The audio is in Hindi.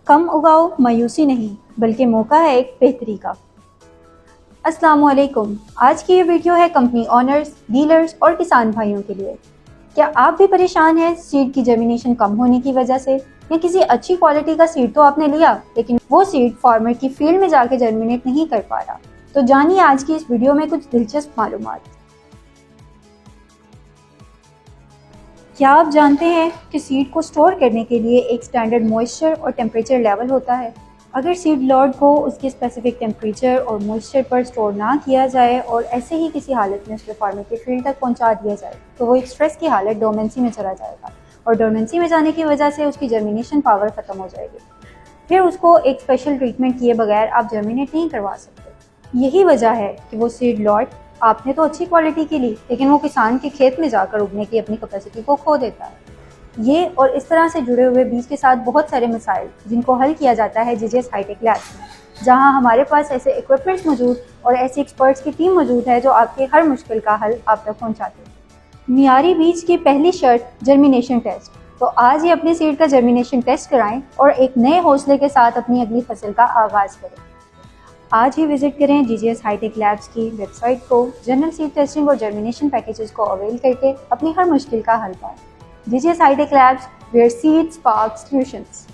कम उगाओ मायूसी नहीं, बल्कि मौका है एक बेहतरी का। अस्सलामुअलैकुम। आज की ये वीडियो है कंपनी ओनर्स, डीलर्स और किसान भाइयों के लिए। क्या आप भी परेशान हैं सीड की जर्मिनेशन कम होने की वजह से, या किसी अच्छी क्वालिटी का सीड तो आपने लिया लेकिन वो सीड फार्मर की फील्ड में जाके जर्मिनेट नहीं कर पा रहा? तो जानिए आज की इस वीडियो में कुछ दिलचस्प मालूमात। क्या आप जानते हैं कि सीड को स्टोर करने के लिए एक स्टैंडर्ड मॉइस्चर और टेम्परेचर लेवल होता है? अगर सीड लॉट को उसके स्पेसिफिक टेम्परेचर और मॉइस्चर पर स्टोर ना किया जाए और ऐसे ही किसी हालत में उसके फार्मर के फील्ड तक पहुंचा दिया जाए तो वो एक स्ट्रेस की हालत डोमेंसी में चला जाएगा, और डोमेंसी में जाने की वजह से उसकी जर्मिनेशन पावर ख़त्म हो जाएगी। फिर उसको एक स्पेशल ट्रीटमेंट किए बगैर आप जर्मिनेट नहीं करवा सकते। यही वजह है कि वो सीड लॉट आपने तो अच्छी क्वालिटी की ली, लेकिन वो किसान के खेत में जाकर उगने की अपनी कैपेसिटी को खो देता है। ये और इस तरह से जुड़े हुए बीज के साथ बहुत सारे मसाइल जिनको हल किया जाता है जीजीएस हाईटेक लैब्स में, जहां हमारे पास ऐसे इक्विपमेंट्स मौजूद और ऐसे एक्सपर्ट्स की टीम मौजूद है जो आपके हर मुश्किल का हल आप तक पहुंचाते हैं। मियारी बीज की पहली शर्त जर्मिनेशन टेस्ट। तो आज ही अपने सीड का जर्मिनेशन टेस्ट कराएं और एक नए हौसले के साथ अपनी अगली फसल का आगाज करें। आज ही विजिट करें जीजीएस हाईटेक लैब्स की वेबसाइट को, जनरल सीड टेस्टिंग और जर्मिनेशन पैकेजेस को अवेल करके अपनी हर मुश्किल का हल पाएं। GGS hitech labs, where seeds spark solutions.